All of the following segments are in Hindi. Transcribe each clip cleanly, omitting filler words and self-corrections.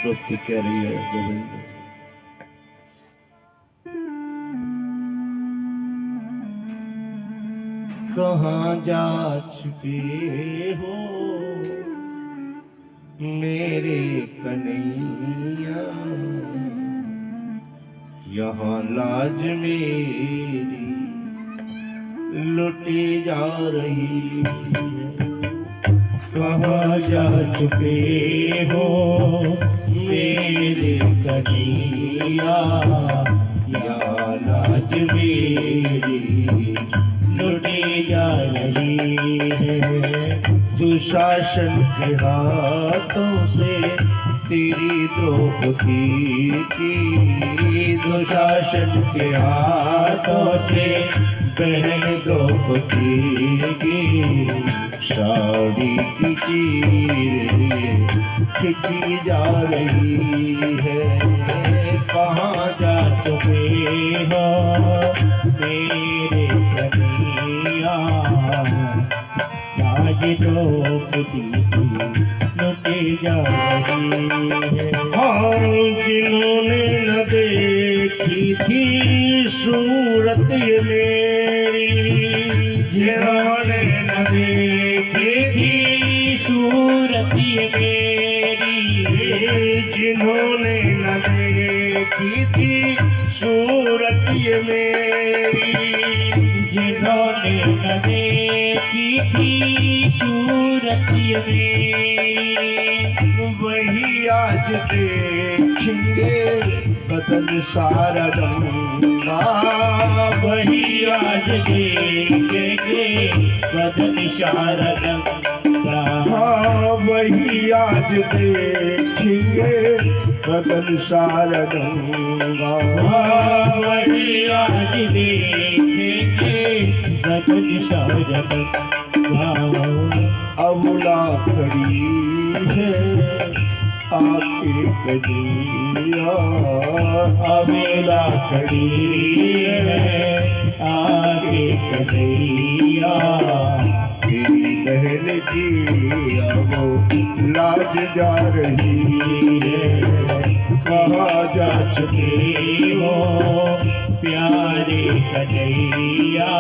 द्रौपदी कह रही है गोविंद कहाँ जा छुपे हो मेरे कन्हैया, यहाँ लाज मेरी लुटी जा रही है। कहाँ जा छुपे हो मेरे कन्हैया, यहाँ लाज मेरी लुटी जा रही है। दुशासन के हाथों से तेरी द्रौपदी की, दुशासन के हाथों से बहन द्रौपदी की साड़ी की चीरें खिंची जा रही है। कहाँ जा छुपे हो मेरे कन्हैया, आज द्रौपदी की लुटी जा रही है। हाँ, जिन्होंने न देखी थी सूरत ये मेरी, जिन्होंने न देखी थी सूरत ये मेरी, जिन्होंने न देखी थी सूरत ये मेरी, जिन्होंने न देखी थी सूरत ये मेरी, वही आज देखेंगे बदन सारा रंगा, वही आज देखेंगे बदन सारा रंगा। हाँ, वही आज देखेंगे बदन सारा रंगा, वही आज देखेंगे बदन सारा रंगा। अबला खड़ी है आके कन्हैया, अबला खड़ी है आके कन्हैया, तेरी बहन की वो लाज जा रही है। कहाँ जा चुके हो प्यारे कन्हैया,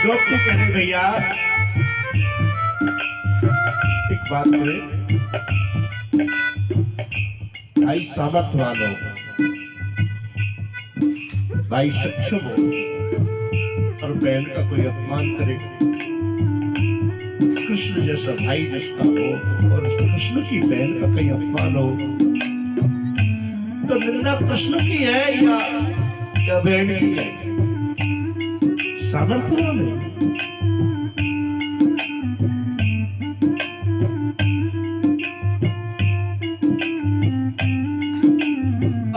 द्रौपदी कहने भैया एक बात करें, भाई सामर्थ्यवान हो, भाई सक्षम हो और बहन का कोई अपमान करे, कृष्ण जैसा भाई जिसका हो और कृष्ण की बहन का कोई अपमान हो, तो निंदा कृष्ण की है या बहन की है? सामर्थ्य में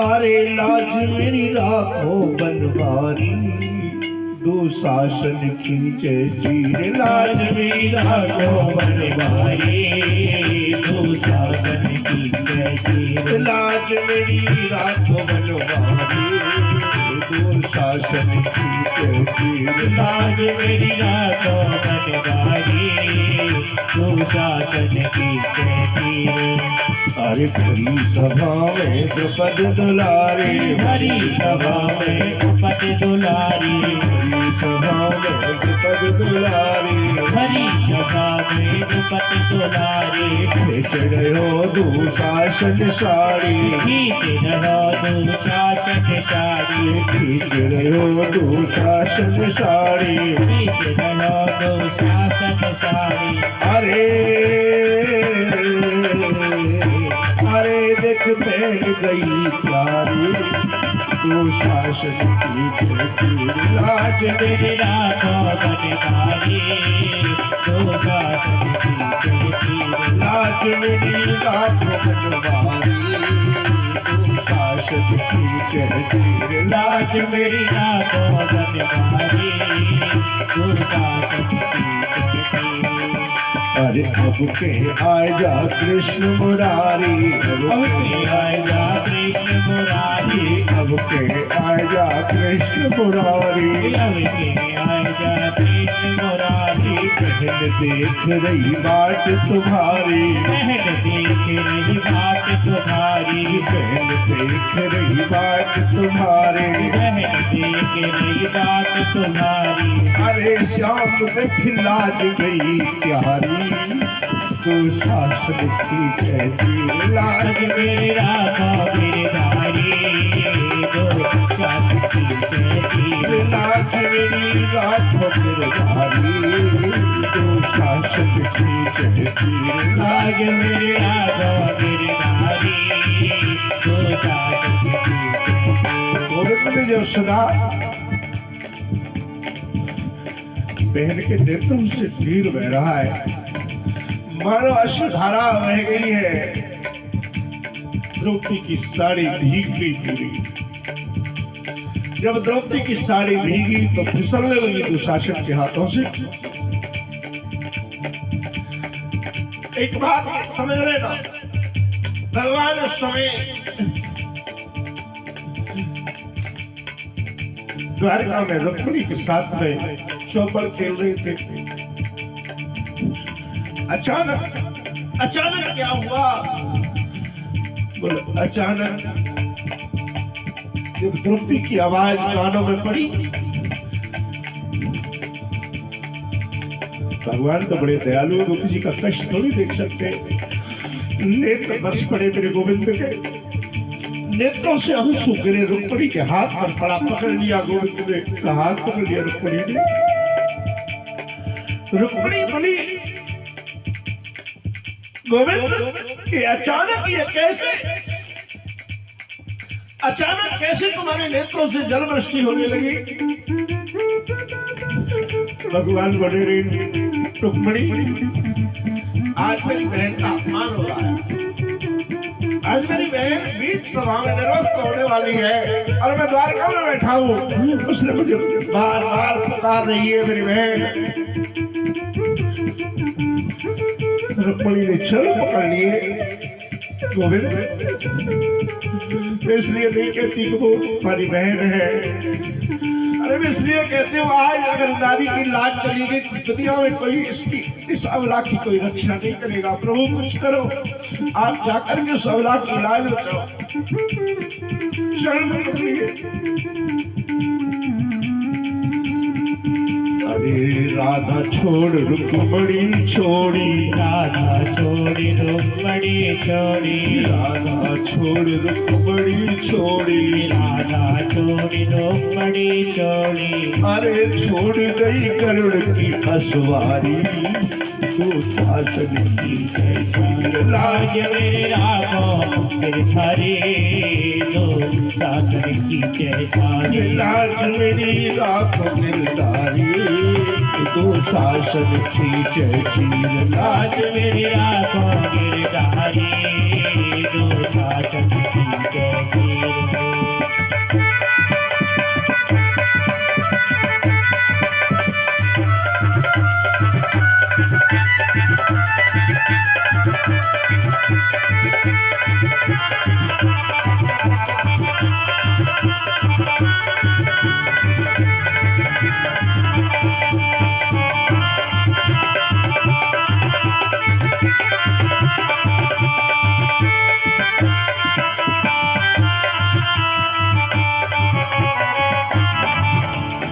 अरे लाज मेरी राखो बनवारी, दुशासन खींचे चीर, लाज मेरी राखो बनवारी, दुशासन खींचे चीर, लाज मेरी राखो बनवारी, दुशासन खींचे चीर, लाज मेरी राखो बनवारी, दुशासन खींचे चीर। अरे भरी सभा में द्रौपदी दुलारी, भरी सभा में द्रौपदी दुलारी, भरी सभा में द्रौपदी दुलारी, भरी सभा में द्रौपदी दुलारी, खींच रहो दुशासन साड़ी, खींच रहो दुशासन साड़ी, खींच रहो दुशासन साड़ी, खींच रहो दुशासन साड़ी। अरे देख बहन गई प्यारी, दुशासन की लाज मेरी राखो बनवारी, दुशासन की लाज मेरी राखो बनवारी, दुशासन की लाज मेरी राखो बनवारी, दुशासन की अरे अब के आए जा कृष्ण मुरारी, अब के आए जा कृष्ण मुरारी, अब के आए जा कृष्ण मुरारी, अब के आए जा कृष्ण मुरारी। बहन देख रही बाट तुम्हारी, बहन देख रही बात तुम्हारी, बहन देख रही बाट तुम्हारी, बहन देख रही बात तुम्हारी। अरे श्याम देख लाज गई प्यारी, तू शासन की कहती लाज आज मेरे राधा गिरधारी, दो शासन की जयती। लाज मेरी राखो गिरधारी, तू शासन की कहती आज मेरे राधा गिरधारी, दो शासन की जयती। गोविंद ने जब सुना बहन के नेत्रों से तीर बह रहा है, मानो अश्रुधारा बह गई है, द्रौपदी की साड़ी भीग गई पूरी। जब द्रौपदी की साड़ी भीगी तो फिसलने लगी दुशासन के हाथों से। एक बात समझ लेना, भगवान उस समय द्वारका में रुक्मिणी के साथ में चौपड़ खेल रहे थे। अचानक क्या हुआ? बोलो, अचानक जब द्रौपदी की आवाज कानों में पड़ी, भगवान तो बड़े दयालु है, वो किसी का कष्ट थोड़ी देख सकते। नेत्र बरस पड़े मेरे गोविंद के, नेत्रों से आंसू गिरे। रुक्मिणी के हाथ पर पड़ा, पकड़ लिया गोविंद ने, हाथ पकड़ लिया रुक्मिणी ने। रुक्मिणी बोली, गोविंद ये अचानक, ये कैसे तुम्हारे नेत्रों से जल वृष्टि होने लगी? भगवान बोले, रुक्मिणी आज मेरी बहन का अपमान हो रहा है, आज मेरी बहन बीच सभा में निरस्त होने वाली है और मैं द्वारका में बैठा हूँ, उसने मुझे बार बार पुकार रही है मेरी बहन। रुक्मिणी ने छड़ पकड़ लिए। गोविंद इसलिए नहीं कहती कि वो हमारी बहन है, अरे मैं इसलिए कहती हूँ आज अगर नारी की लाज चली गई तो दुनिया में कोई इस अबला की कोई रक्षा नहीं करेगा। प्रभु कुछ करो, आप जाकर के उस अबला की लाज बचाओ। शरण पकड़िए। अरे राधा छोड़ रुक्मिणी छोड़ी, राधा छोड़ी रुक्मिणी छोड़ी, राधा छोड़ रुक्मिणी छोड़ी, राधा छोड़ी रुक्मिणी छोड़ी। अरे छोड़ गई करुण की असवारी, तू शासन की जयती। लाज मेरे राघव गिरधारी, दो शासन की जयती। लाज मेरी राखो गिरधारी, तू शासन की जयती। लाज मेरी राघव गिरधारी, दो शासन की जयती।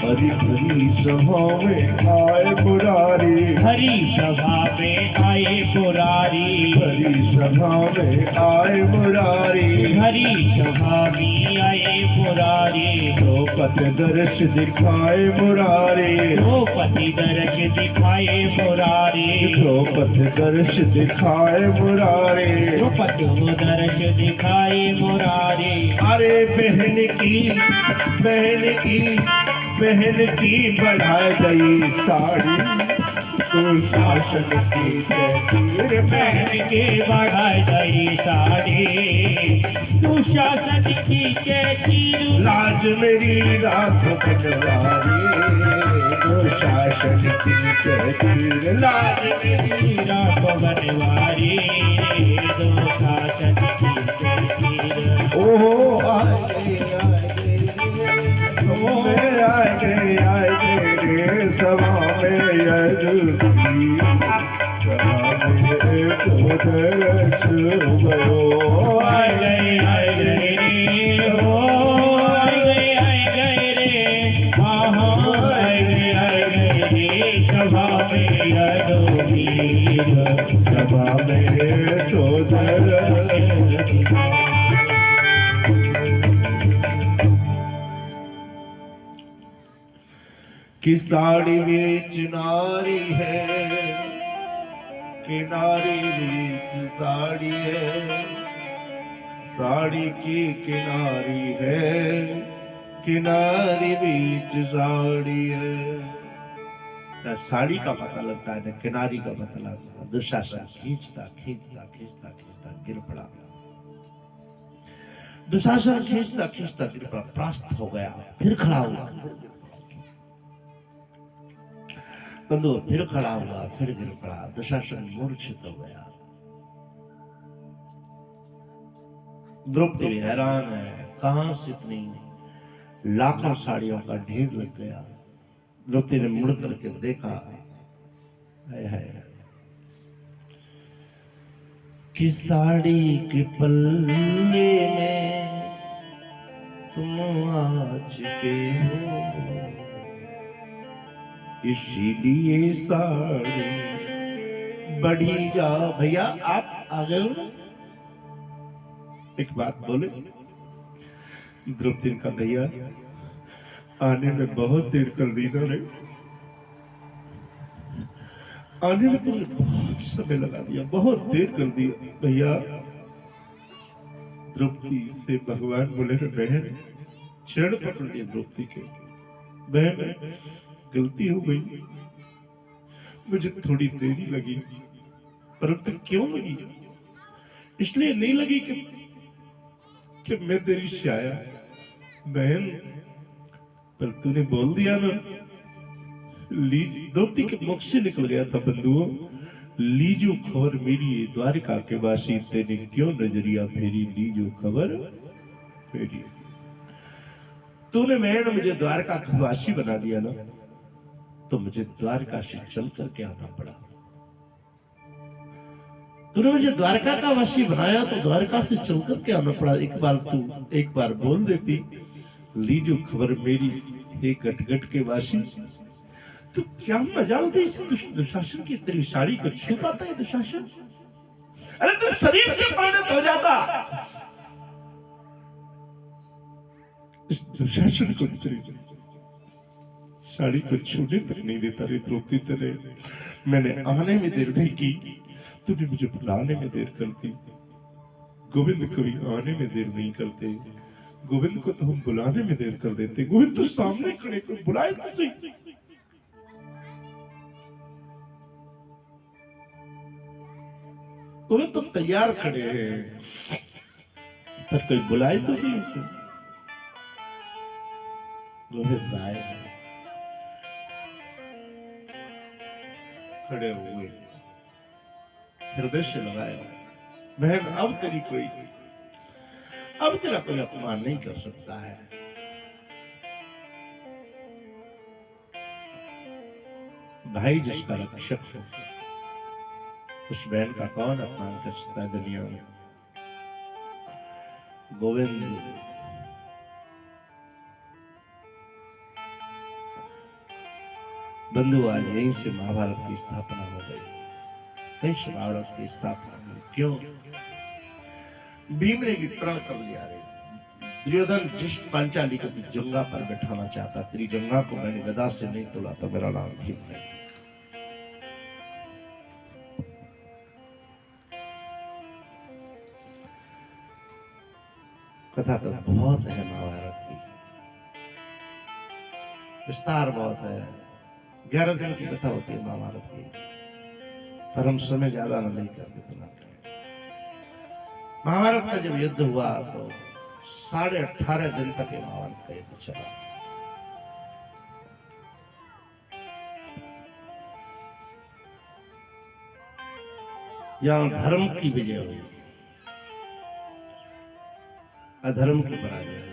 हरी हरी सभा में आए मुरारी, हरी सभा में आए मुरारी, हरी सभा में आए मुरारी, हरी सभा में आए मुरारी। द्रौपदी दर्श दिखाए मुरारी, द्रौपदी दर्श दिखाए मुरारी, द्रौपदी दर्श दिखाए मुरारी। द्रौपदी दर्श दिखाए मुरारी। अरे बहन की बढ़ाए गई साड़ी, तू शासन की जयती। बहन के बढ़ाई गई साड़ी, तू शासन की जयती। लाज मेरी राख बनवारी, दुशासन की चीर लाज मीरा पवन वारी दुशासन की तीर ओहो आए रे सभा में यदि सभा में सोदर कि साड़ी बीच नारी है, किनारी बीच साड़ी है, साड़ी की किनारी है, किनारी बीच साड़ी है। ना साड़ी का पता लगता है ना किनारी का पता लगता है। दुशासन खींचता खींचता खींचता खींचता गिर पड़ा। दुशासन खींचता खींचता गिर पड़ा, परास्त हो गया, फिर खड़ा हुआ। बंधु फिर खड़ा हुआ, फिर गिर पड़ा। दुशासन मूर्छित हो गया। द्रौपदी भी हैरान है, कहां से इतनी लाखों साड़ियों का ढेर लग गया। द्रौपदी ने मुड़ करके देखा, है कि साड़ी के पल्ले में तुम आज पे हो, इसीलिए साड़ी बढ़ी जा। भैया आप आ गए हो ना? एक बात बोले। द्रौपदी का भैया आने में बहुत देर कर दी ना रे, आने में तुमने बहुत समय लगा दिया, बहुत देर कर दी भैया। द्रौपदी से भगवान बोले रे बहन, चरण पकड़ लिए द्रौपदी के। बहन गलती हो गई, मुझे थोड़ी देरी लगी, परंतु क्यों लगी? इसलिए नहीं लगी कि मैं तेरी शाया बहन, पर तूने बोल दिया ना। द्रौपदी के मुख से निकल गया था, बंधुओं, लीजो खबर मेरी द्वारिका के वासी, तेने क्यों नजरिया फेरी, लीजो खबर मेरी। तूने बहन मुझे द्वारका का वासी बना दिया ना, तो मुझे द्वारका से चल करके आना पड़ा। तूने मुझे द्वारका का वासी बनाया तो द्वारका से चल करके आना पड़ा। एक बार बोल देती, लीजो खबर मेरी हे गटगट के वासी, तो क्या मजाल थी इस दुशासन की। तेरी साड़ी को छू पाता है दुशासन? अरे तू शरीर से परिणत हो जाता। इस दुशासन को तेरी साड़ी को छूने तक नहीं देता रे द्रौपदी। तेरे मैंने आने में देर नहीं की, तूने मुझे बुलाने में देर कर दी। गोविंद कभी आने में देर नहीं करते, गोविंद को तो हम बुलाने में देर कर देते। गोविंद तो सामने खड़े को बुलाए तो सही। गोविंद तो तैयार खड़े हैं, पर कोई बुलाए तो सही उसे। गोविंद आए, खड़े हुए, हृदय से लगाया, बहन अब तेरा कोई अपमान नहीं कर सकता है। भाई जिसका रक्षक हो, उस बहन का कौन अपमान कर सकता है दुनिया में। गोविंद बंधु, आज यहीं से महाभारत की स्थापना हो गई। यहीं से महाभारत की स्थापना हुई। क्यों? भीम ने भी प्रण कर लिया रे। दुर्योधन जिस पांचाली को तू जंगा पर बैठाना चाहता, तेरी जंगा को मैंने गदा से नहीं तोड़ा तो मेरा नाम भीम नहीं। कथा तो बहुत है महाभारत की, विस्तार बहुत है। 11 दिन की कथा होती है महाभारत की, पर हम समय ज्यादा न नहीं कर देते। महाभारत का जब युद्ध हुआ तो 18.5 दिन तक महाभारत का युद्ध चला। यहाँ धर्म की विजय हुई, अधर्म की पराजय हुई।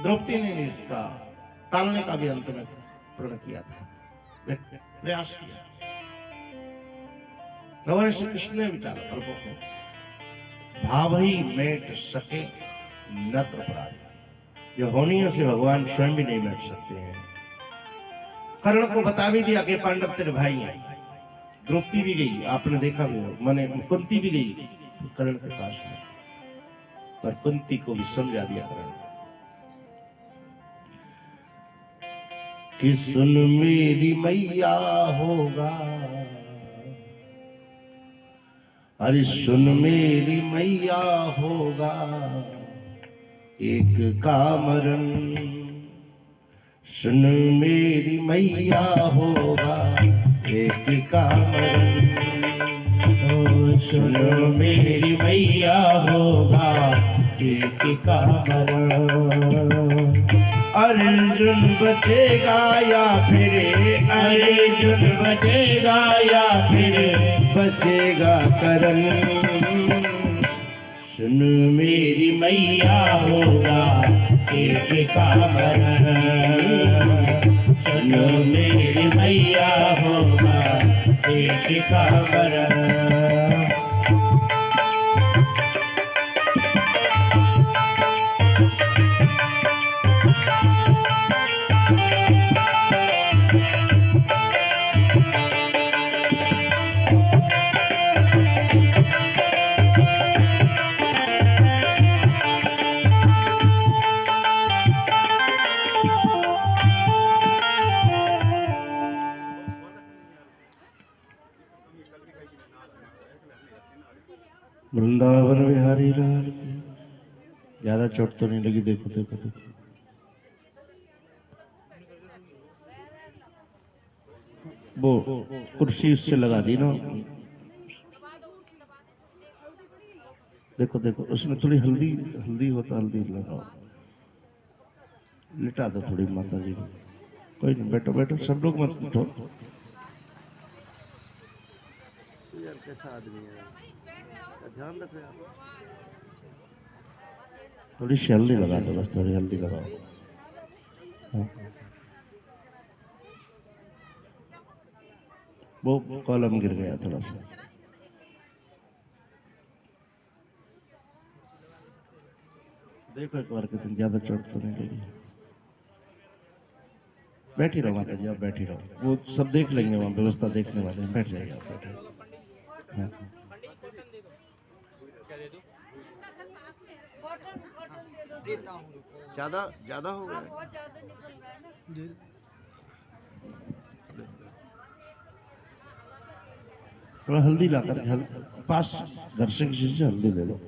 द्रौपदी ने भी इसका टालने का भी अंत में प्रण किया था, प्रयास किया। भगवान श्री कृष्ण ने भी टाला, प्रभु को भाव ही मेट सके नत्र पराजय। जो होनियों से भगवान स्वयं भी नहीं बैठ सकते हैं। कर्ण को बता भी दिया कि पांडव तेरे भाई हैं। द्रौपदी भी गई, आपने देखा भी हो, माने कुंती भी गई कर्ण के पास में, पर कुंती को भी समझा दिया कर्ण कि सुन मेरी मैया होगा, अरे सुन मेरी मैया होगा एक का मरण, सुन मेरी मैया होगा एक का मरण, सुन मेरी मैया होगा एक का मरण। अर्जुन बचेगा या फिर अर्जुन बचेगा या फिर बचेगा करण, सुन मेरी मैया होगा एक का मरण, सुन मेरी मैया होगा एक का मरण। वृंदावन बिहारी लाल की। ज्यादा चोट तो नहीं लगी? देखो देखो देखो, वो कुर्सी उससे लगा दी ना। देखो देखो, उसमें थोड़ी हल्दी हल्दी होता, हल्दी लगाओ, लिटा दो थोड़ी माता जी को। कोई नहीं, बैठो बैठो, सब लोग मत उठो। यार कैसा आदमी है, ध्यान रखो यार। थोड़ी सी हल्दी लगा दो, बस थोड़ी हल्दी लगाओ। हाँ। वो कॉलम गिर गया थोड़ा सा। देखो एक बार कितनी ज्यादा चोट तो नहीं लगी। बैठी रहो माता जी, आप बैठी रहो, वो सब देख लेंगे, वहाँ व्यवस्था देखने वाले। बैठ जाइए आप, बैठे। हाँ। ज्यादा ज्यादा हो गया, थोड़ा हल्दी लाकर पास घर से किसी से हल्दी ले लो।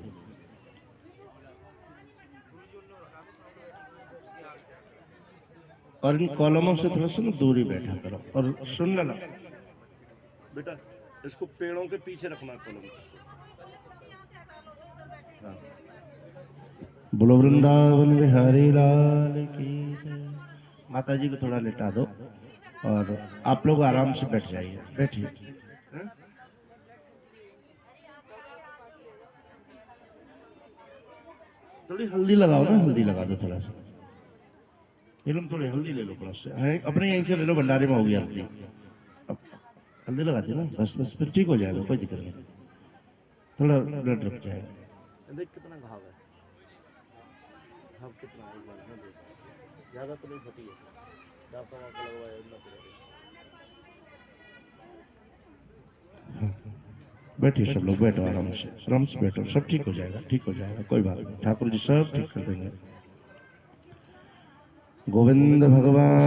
और इन कॉलमों से थोड़ा सा ना दूरी बैठा करो। और सुन लेना बेटा, इसको पेड़ों के पीछे रखना कॉलम। हाँ। बोलो वृंदावन बिहारी लाल की जय। माता जी को थोड़ा लेटा दो और आप लोग आराम से बैठ जाइए, बैठिए। थोड़ी हल्दी लगाओ ना, हल्दी लगा दो थोड़ा सा। ये लोग थोड़ी हल्दी ले लो थोड़ा सा, अपने यहीं से ले लो, भंडारे में होगी हल्दी। अब हल्दी लगाती ना, बस बस, फिर ठीक हो जाएगा, कोई दिक्कत नहीं। थोड़ा ब्लड रुक जाएगा। देख कितना घाव है, घाव कितना है, ज्यादा तो नहीं फटी है। बैठिए सब लोग, बैठो आराम से बैठो, सब ठीक हो जाएगा, ठीक हो जाएगा, कोई बात नहीं। ठाकुर जी सब ठीक कर देंगे। गोविंद भगवान।